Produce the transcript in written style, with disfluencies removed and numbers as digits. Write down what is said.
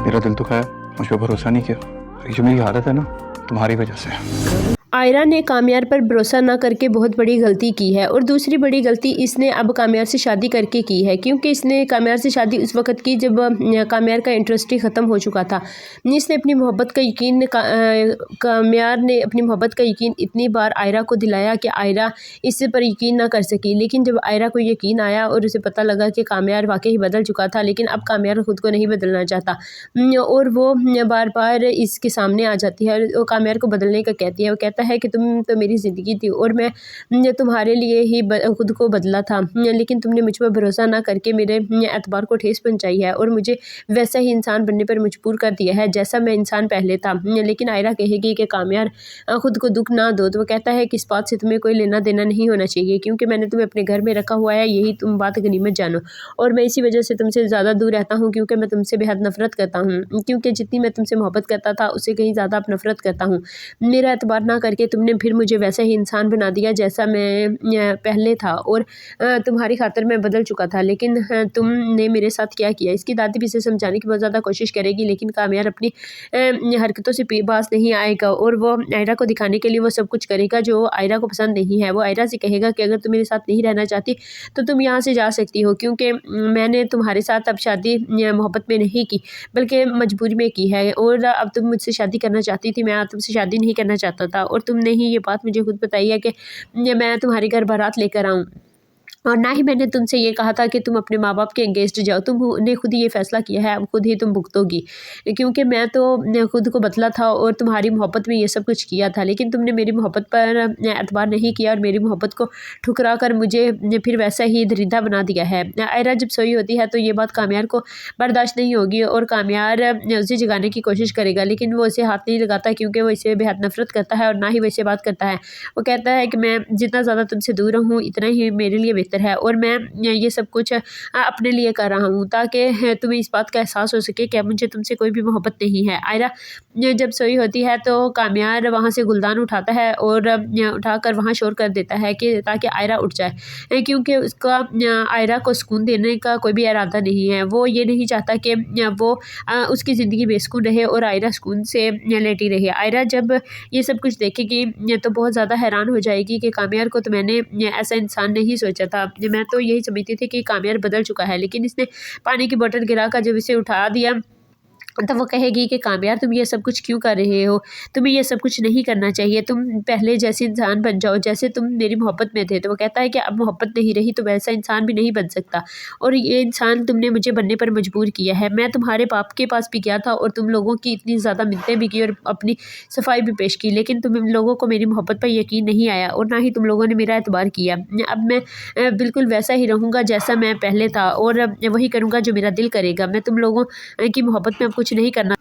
मेरा दिल दुखाया, मुझ पर भरोसा नहीं किया। ये जो मेरी हालत है ना, तुम्हारी वजह से है। आयरा ने काम्यार पर भरोसा ना करके बहुत बड़ी गलती की है और दूसरी बड़ी गलती इसने अब काम्यार से शादी करके की है, क्योंकि इसने काम्यार से शादी उस वक्त की जब काम्यार का इंटरेस्ट ही ख़त्म हो चुका था। इसने अपनी मोहब्बत का यकीन काम्यार ने अपनी मोहब्बत का यकीन इतनी बार आयरा को दिलाया कि आयरा इस पर यकीन ना कर सकी। लेकिन जब आयरा को यकीन आया और उसे पता लगा कि काम्यार वाकई बदल चुका था, लेकिन अब काम्यार ख़ुद को नहीं बदलना चाहता और वो बार बार इसके सामने आ जाती है और काम्यार को बदलने का कहती है। वो कहता है कि तुम तो मेरी ज़िंदगी थी और मैं तुम्हारे लिए ही खुद को बदला था, लेकिन तुमने मुझ पर भरोसा ना करके मेरे एतबार को ठेस पहुंचाई है और मुझे वैसा ही इंसान बनने पर मजबूर कर दिया है जैसा मैं इंसान पहले था। लेकिन आयरा कहेगी कि काम्यार खुद को दुख ना दो। तो वो कहता है कि इस बात से तुम्हें कोई लेना देना नहीं होना चाहिए, क्योंकि मैंने तुम्हें अपने घर में रखा हुआ है, यही तुम बात गनीमत जानो। और मैं इसी वजह से तुमसे ज़्यादा दूर रहता हूँ, क्योंकि मैं तुमसे बेहद नफरत करता हूँ, क्योंकि जितनी मैं तुमसे मोहब्बत करता था उससे कहीं ज़्यादा अब नफरत करता हूँ। मेरा एतबार ना करके तुमने फिर मुझे वैसा ही इंसान बना दिया जैसा मैं पहले था और तुम्हारी खातिर मैं बदल चुका था, लेकिन तुमने मेरे साथ क्या किया। इसकी दादी भी इसे समझाने की बहुत ज़्यादा कोशिश करेगी, लेकिन काम्यार अपनी हरकतों से बाज नहीं आएगा और वो आयरा को दिखाने के लिए वो सब कुछ करेगा जो आयरा को पसंद नहीं है। वो आयरा से कहेगा कि अगर तुम मेरे साथ नहीं रहना चाहती तो तुम यहाँ से जा सकती हो, क्योंकि मैंने तुम्हारे साथ अब शादी मोहब्बत में नहीं की बल्कि मजबूरी में की है, और अब तुम मुझसे शादी करना चाहती थी, मैं तुमसे शादी नहीं करना चाहता था और तुमने ही ये बात मुझे खुद बताई है कि मैं तुम्हारे घर बारात लेकर आऊँ, और ना ही मैंने तुमसे ये कहा था कि तुम अपने माँ बाप के अगेंस्ट जाओ। तुमने खुद ही ये फैसला किया है, अब खुद ही तुम भुगतोगी, क्योंकि मैं तो खुद को बदला था और तुम्हारी मोहब्बत में ये सब कुछ किया था, लेकिन तुमने मेरी मोहब्बत पर एतबार नहीं किया और मेरी मोहब्बत को ठुकरा कर मुझे फिर वैसा ही दरिंदा बना दिया है। आयरा जब सोई होती है तो ये बात काम्यार को बर्दाश्त नहीं होगी और काम्यार उसे जगाने की कोशिश करेगा, लेकिन वो इसे हाथ नहीं लगाता, क्योंकि वो इसे बेहद नफरत करता है और ना ही वो इसे बात करता है। वो कहता है कि मैं जितना ज़्यादा तुमसे दूर रहूँ इतना ही मेरे लिए बेहतर है, और मैं ये सब कुछ अपने लिए कर रहा हूँ ताकि तुम्हें इस बात का एहसास हो सके कि मुझे तुमसे कोई भी मोहब्बत नहीं है। आयरा जब सोई होती है तो काम्यार वहाँ से गुलदान उठाता है और उठाकर वहाँ शोर कर देता है कि ताकि आयरा उठ जाए, क्योंकि उसका आयरा को सुकून देने का कोई भी इरादा नहीं है। वो ये नहीं चाहता कि वो उसकी ज़िंदगी बेसुकून रहे और आयरा सुकून से लेटी रहे। आयरा जब ये सब कुछ देखेगी तो बहुत ज़्यादा हैरान हो जाएगी कि काम्यार को तो मैंने ऐसा इंसान नहीं सोचा था, मैं तो यही समझती थी कि काम्यार बदल चुका है, लेकिन इसने पानी की बोतल गिराकर जब इसे उठा दिया तो वो कहेगी कि काम्यार तुम ये सब कुछ क्यों कर रहे हो, तुम्हें ये सब कुछ नहीं करना चाहिए, तुम पहले जैसे इंसान बन जाओ जैसे तुम मेरी मोहब्बत में थे। तो वो कहता है कि अब मोहब्बत नहीं रही तो वैसा इंसान भी नहीं बन सकता, और ये इंसान तुमने मुझे बनने पर मजबूर किया है। मैं तुम्हारे बाप के पास भी गया था और तुम लोगों की इतनी ज़्यादा मिन्नतें भी की और अपनी सफाई भी पेश की, लेकिन तुम लोगों को मेरी मोहब्बत पर यकीन नहीं आया और ना ही तुम लोगों ने मेरा एतबार किया। अब मैं बिल्कुल वैसा ही रहूँगा जैसा मैं पहले था और वही करूँगा जो मेरा दिल करेगा। मैं तुम लोगों की मोहब्बत में अब कुछ नहीं करना